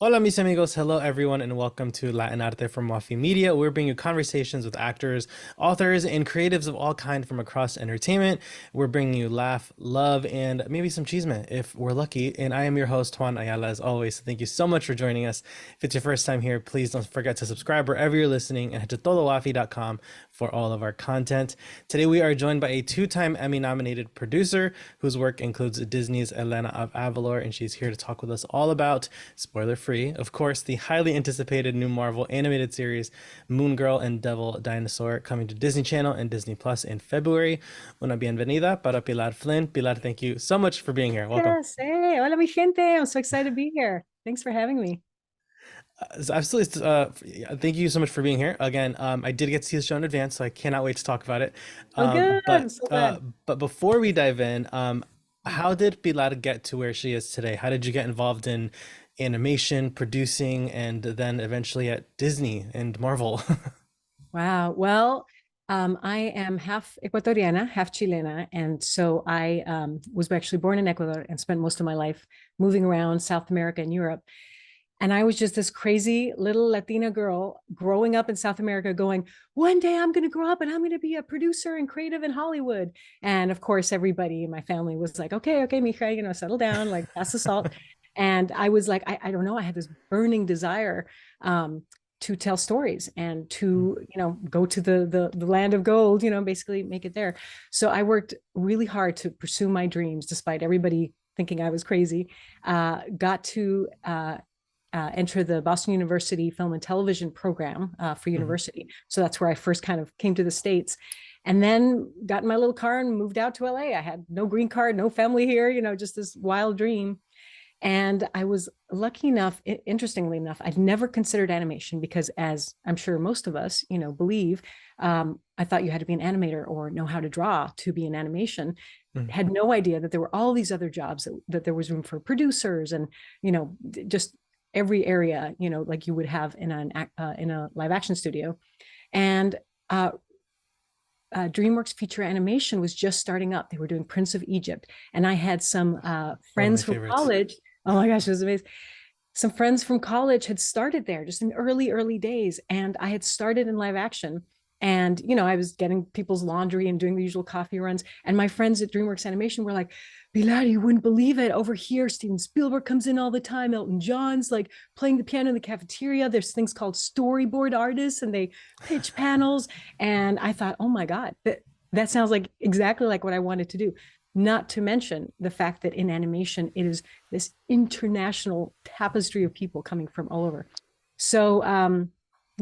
Hola, mis amigos. Hello, everyone, and welcome to Latin Arte from Wafi Media. We're bringing you conversations with actors, authors, and creatives of all kinds from across entertainment. We're bringing you laugh, love, and maybe some chisme if we're lucky. And I am your host, Juan Ayala, as always. So thank you so much for joining us. If it's your first time here, please don't forget to subscribe wherever you're listening and head to todowafi.com for all of our content. Today, we are joined by a two-time Emmy-nominated producer whose work includes Disney's Elena of Avalor, and she's here to talk with us all about, spoiler-free, of course, the highly anticipated new Marvel animated series Moon Girl and Devil Dinosaur, coming to Disney Channel and Disney Plus in February. Una bienvenida para Pilar Flynn. Pilar, thank you so much for being here. Welcome. Yes. Hey, hola, mi gente. I'm so excited to be here. Thanks for having me. Absolutely. Thank you so much for being here again. I did get to see the show in advance, so I cannot wait to talk about it. Oh, Um, good. I'm but so uh, glad. but before we dive in, how did Pilar get to where she is today? How did you get involved in animation, producing, and then eventually at Disney and Marvel? Wow. Well, I am half Ecuatoriana, half Chilena. And so I was actually born in Ecuador and spent most of my life moving around South America and Europe. And I was just this crazy little Latina girl growing up in South America going, one day I'm going to grow up and I'm going to be a producer and creative in Hollywood. And of course, everybody in my family was like, okay, mija, settle down, like pass the salt. And I was like, I don't know. I had this burning desire to tell stories and to, go to the land of gold, basically make it there. So I worked really hard to pursue my dreams, despite everybody thinking I was crazy. Got to enter the Boston University Film and Television program for Mhm. university. So that's where I first kind of came to the States. And then got in my little car and moved out to LA. I had no green card, no family here, just this wild dream. And I was lucky enough, interestingly enough, I'd never considered animation because, as I'm sure most of us, believe, I thought you had to be an animator or know how to draw to be in animation. Mhm. Had no idea that there were all these other jobs, that there was room for producers and, just every area, like you would have in a live action studio. And uh, DreamWorks feature animation was just starting up. They were doing Prince of Egypt, and I had some One of my friends from favorites. college. Oh my gosh, it was amazing. Some friends from college had started there just in early days, and I had started in live action. And I was getting people's laundry and doing the usual coffee runs. And my friends at DreamWorks Animation were like, Pilar, you wouldn't believe it. Over here, Steven Spielberg comes in all the time. Elton John's like playing the piano in the cafeteria. There's things called storyboard artists, and they pitch panels. And I thought, oh my God, that sounds like exactly like what I wanted to do. Not to mention the fact that in animation, it is this international tapestry of people coming from all over. So,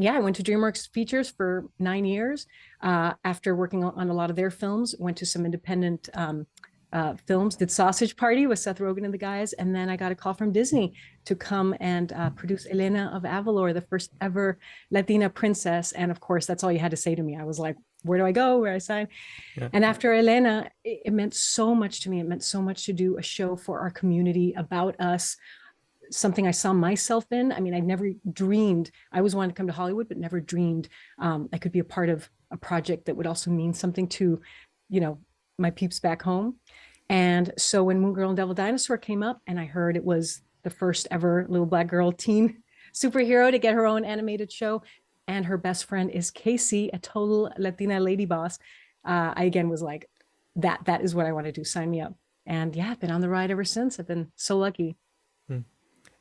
yeah, I went to DreamWorks Features for 9 years. After working on a lot of their films, went to some independent films, did Sausage Party with Seth Rogen and the guys. And then I got a call from Disney to come and produce Elena of Avalor, the first ever Latina princess. And of course, that's all you had to say to me. I was like, where do I go? Where I sign? Yeah. And after Elena, it meant so much to me. It meant so much to do a show for our community about us, something I saw myself in. I mean, I never dreamed, I always wanted to come to Hollywood, but never dreamed I could be a part of a project that would also mean something to, you know, my peeps back home. And so when Moon Girl and Devil Dinosaur came up and I heard it was the first ever little black girl teen superhero to get her own animated show, and her best friend is Casey, a total Latina lady boss, I again was like, that is what I want to do. Sign me up. And yeah, I've been on the ride ever since. I've been so lucky.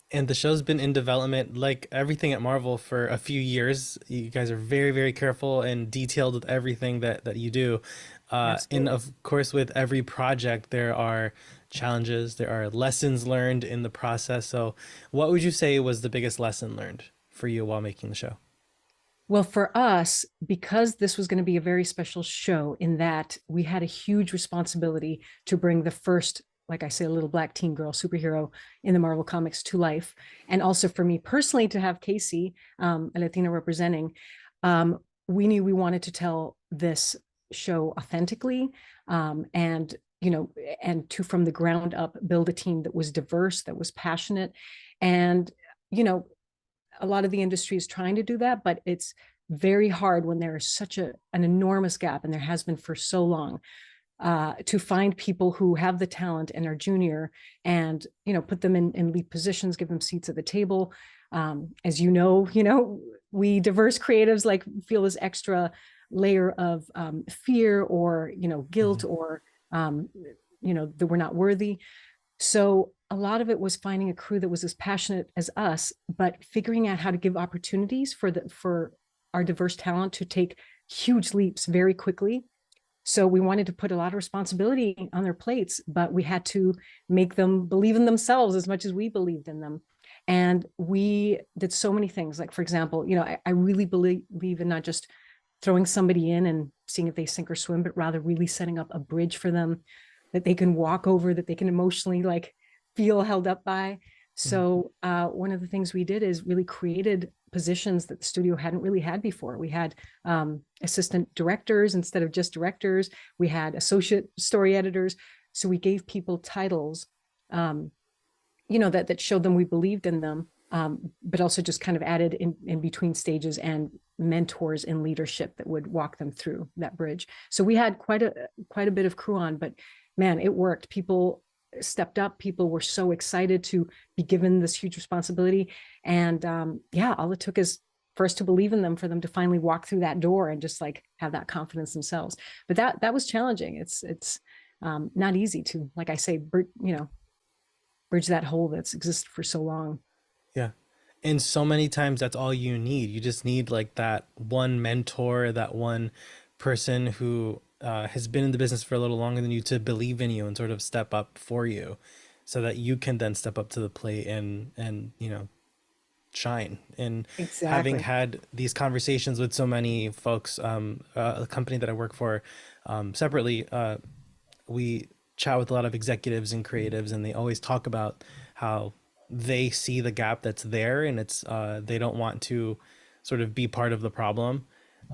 And the show's been in development, like everything at Marvel, for a few years. You guys are very, very careful and detailed with everything that you do. And Absolutely. of course, with every project, there are challenges, there are lessons learned in the process. So, what would you say was the biggest lesson learned for you while making the show? Well, for us, because this was going to be a very special show, in that we had a huge responsibility to bring the first, like I say, a little black teen girl superhero in the Marvel Comics to life. And also for me personally to have Casey, a Latina representing, um, we knew we wanted to tell this show authentically, and and to from the ground up build a team that was diverse, that was passionate. And you know a lot of the industry is trying to do that, but it's very hard when there is such an enormous gap, and there has been for so long, to find people who have the talent and are junior, and put them in lead positions, give them seats at the table. As we diverse creatives like feel this extra layer of fear or guilt, Mhm. or that we're not worthy. So a lot of it was finding a crew that was as passionate as us, but figuring out how to give opportunities for our diverse talent to take huge leaps very quickly. So we wanted to put a lot of responsibility on their plates, but we had to make them believe in themselves as much as we believed in them. And we did so many things. Like, for example, I really believe in not just throwing somebody in and seeing if they sink or swim, but rather really setting up a bridge for them that they can walk over, that they can emotionally like feel held up by. Mhm. So one of the things we did is really created positions that the studio hadn't really had before. We had assistant directors instead of just directors. We had associate story editors. So we gave people titles, that showed them we believed in them, but also just kind of added in between stages and mentors in leadership that would walk them through that bridge. So we had quite a bit of crew on, but man, it worked. People stepped up. People were so excited to be given this huge responsibility. And all it took is for us to believe in them, for them to finally walk through that door and just like have that confidence themselves. But that was challenging. It's not easy to, like I say, bridge that hole that's existed for so long. Yeah. And so many times that's all you need. You just need like that one mentor, that one person who has been in the business for a little longer than you to believe in you and sort of step up for you so that you can then step up to the plate and shine. And having Exactly. had these conversations with so many folks, a company that I work for separately, we chat with a lot of executives and creatives, and they always talk about how they see the gap that's there, and it's they don't want to sort of be part of the problem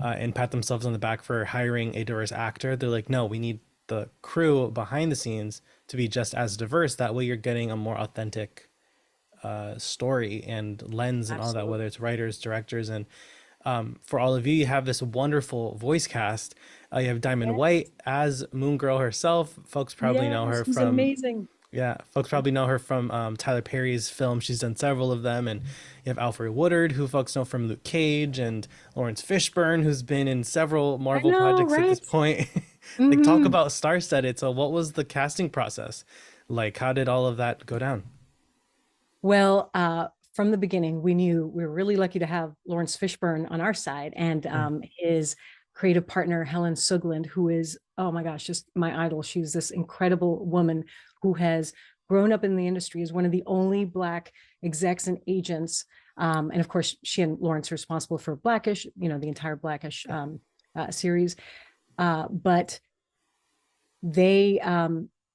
and pat themselves on the back for hiring a diverse actor. They're like, no, we need the crew behind the scenes to be just as diverse. That way, you're getting a more authentic story and lens and all that, Absolutely. whether it's writers, directors, and for all of you, you have this wonderful voice cast. You have Diamond Yes. White as Moon Girl herself. Folks probably know Yes. her He's from, amazing. yeah, folks probably know her from Tyler Perry's film. She's done several of them. And you have Alfred Woodard, who folks know from Luke Cage, and Lawrence Fishburne, who's been in several I Marvel know, projects at this right? point. Like, talk Hmm. about star-studded. So, what was the casting process like? How did all of that go down? Well, from the beginning, we knew we were really lucky to have Lawrence Fishburne on our side, and Mm, his creative partner, Helen Sugland, who is, oh my gosh, just my idol. She's this incredible woman who has grown up in the industry as one of the only Black execs and agents. And of course, she and Lawrence are responsible for Blackish, the entire Blackish yeah. series. But they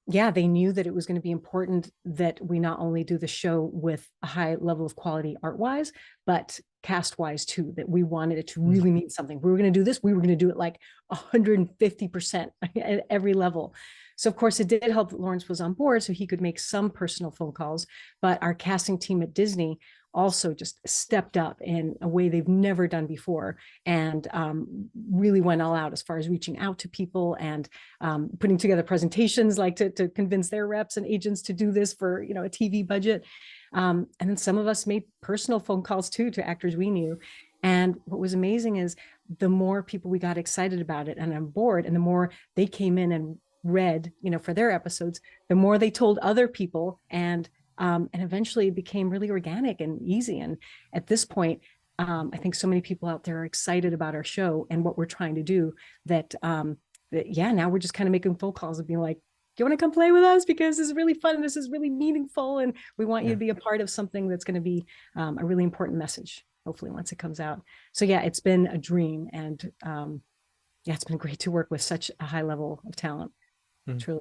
they knew that it was going to be important that we not only do the show with a high level of quality art wise, but cast wise too, that we wanted it to Mm, really mean something. We were going to do this, we were going to do it like 150% at every level. So of course it did help that Lawrence was on board so he could make some personal phone calls, but our casting team at Disney also just stepped up in a way they've never done before, and really went all out as far as reaching out to people and putting together presentations like to convince their reps and agents to do this for a TV budget. And then some of us made personal phone calls too to actors we knew. And what was amazing is the more people we got excited about it and on board, and the more they came in and read, for their episodes, the more they told other people, and eventually it became really organic and easy. And at this point, I think so many people out there are excited about our show and what we're trying to do that yeah, now we're just kind of making phone calls and being like, do you want to come play with us? Because this is really fun and this is really meaningful. And we want you yeah. to be a part of something that's going to be a really important message, hopefully, once it comes out. So, yeah, it's been a dream. And yeah, it's been great to work with such a high level of talent, Mm. truly.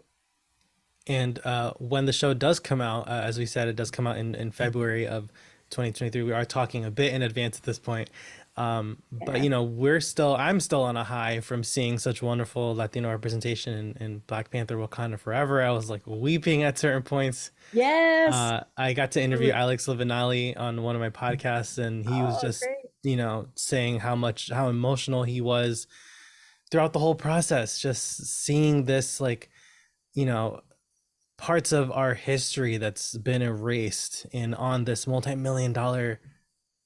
And when the show does come out, as we said, it does come out in February of 2023. We are talking a bit in advance at this point. But Yeah. I'm still on a high from seeing such wonderful Latino representation in Black Panther Wakanda Forever. I was like weeping at certain points. Yes. I got to interview Truly. Alex Livinali on one of my podcasts, and he was Oh, just, great. saying how emotional he was throughout the whole process, just seeing this, like, you know, parts of our history that's been erased in on this multi-million dollar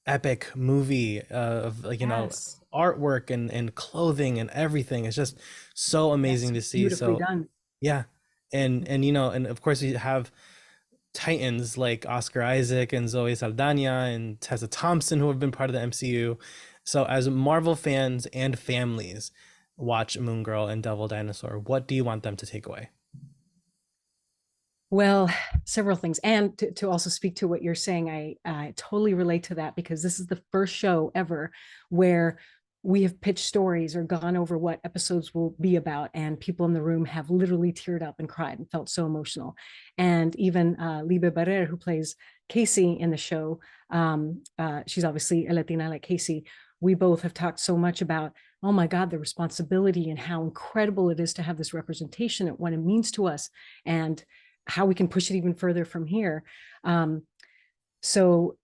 epic movie of, like, Yes. artwork and clothing and everything. It's just so Yes. amazing to see. Beautifully So done. yeah. And and of course we have titans like Oscar Isaac and Zoe Saldana and Tessa Thompson who have been part of the MCU. So as Marvel fans and families watch Moon Girl and Devil Dinosaur, what do you want them to take away? Well, several things. And to also speak to what you're saying, I totally relate to that because this is the first show ever where we have pitched stories or gone over what episodes will be about, and people in the room have literally teared up and cried and felt so emotional. And even Libe Barrer, who plays Casey in the show, she's obviously a Latina like Casey. We both have talked so much about, oh my God, the responsibility and how incredible it is to have this representation and what it means to us, and how we can push it even further from here. So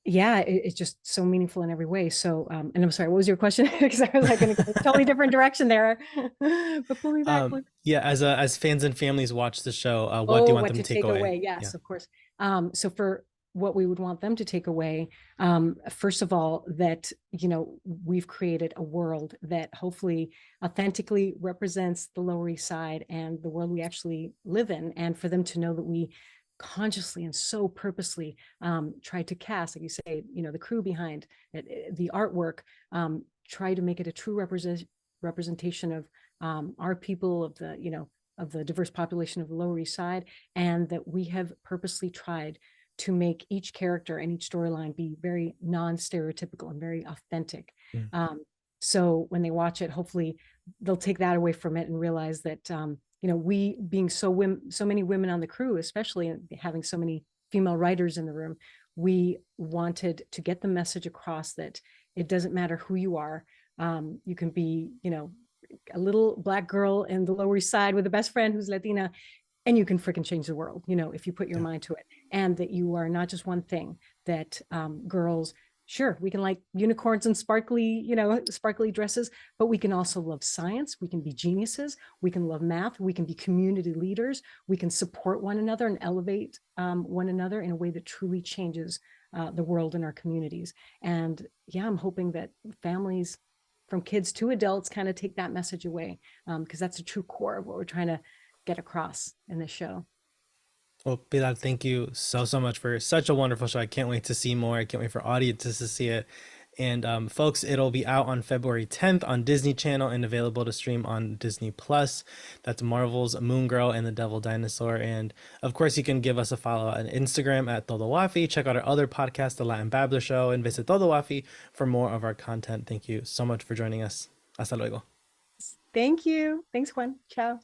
yeah, it's just so meaningful in every way. So, and I'm sorry, what was your question? Because I was like in a totally different direction there. But pull me back, please. Yeah, as fans and families watch the show, what do you Oh, want what them to to take take away? away? Yeah. Yes, of course. So for what we would want them to take away, first of all, that we've created a world that hopefully authentically represents the Lower East Side and the world we actually live in, and for them to know that we consciously and so purposely try to cast, like you say, the crew behind it, the artwork, try to make it a true representation of our people, of the diverse population of the Lower East Side, and that we have purposely tried to make each character and each storyline be very non-stereotypical and very authentic. Mm. So when they watch it, hopefully they'll take that away from it and realize that we being so many women on the crew, especially having so many female writers in the room, we wanted to get the message across that it doesn't matter who you are. You can be, a little Black girl in the Lower East Side with a best friend who's Latina, and you can freaking change the world, if you put your Yeah. mind to it. And that you are not just one thing, that girls, sure, we can like unicorns and sparkly dresses, but we can also love science. We can be geniuses. We can love math. We can be community leaders. We can support one another and elevate one another in a way that truly changes the world in our communities. And yeah, I'm hoping that families, from kids to adults, kind of take that message away, because that's the true core of what we're trying to get across in this show. Well, Pilar, thank you so, so much for such a wonderful show. I can't wait to see more. I can't wait for audiences to see it. And folks, it'll be out on February 10th on Disney Channel and available to stream on Disney Plus. That's Marvel's Moon Girl and the Devil Dinosaur. And of course, you can give us a follow on Instagram at Todo Wafi. Check out our other podcast, The Latin Babbler Show, and visit Todo Wafi for more of our content. Thank you so much for joining us. Hasta luego. Thank you. Thanks, Juan. Ciao.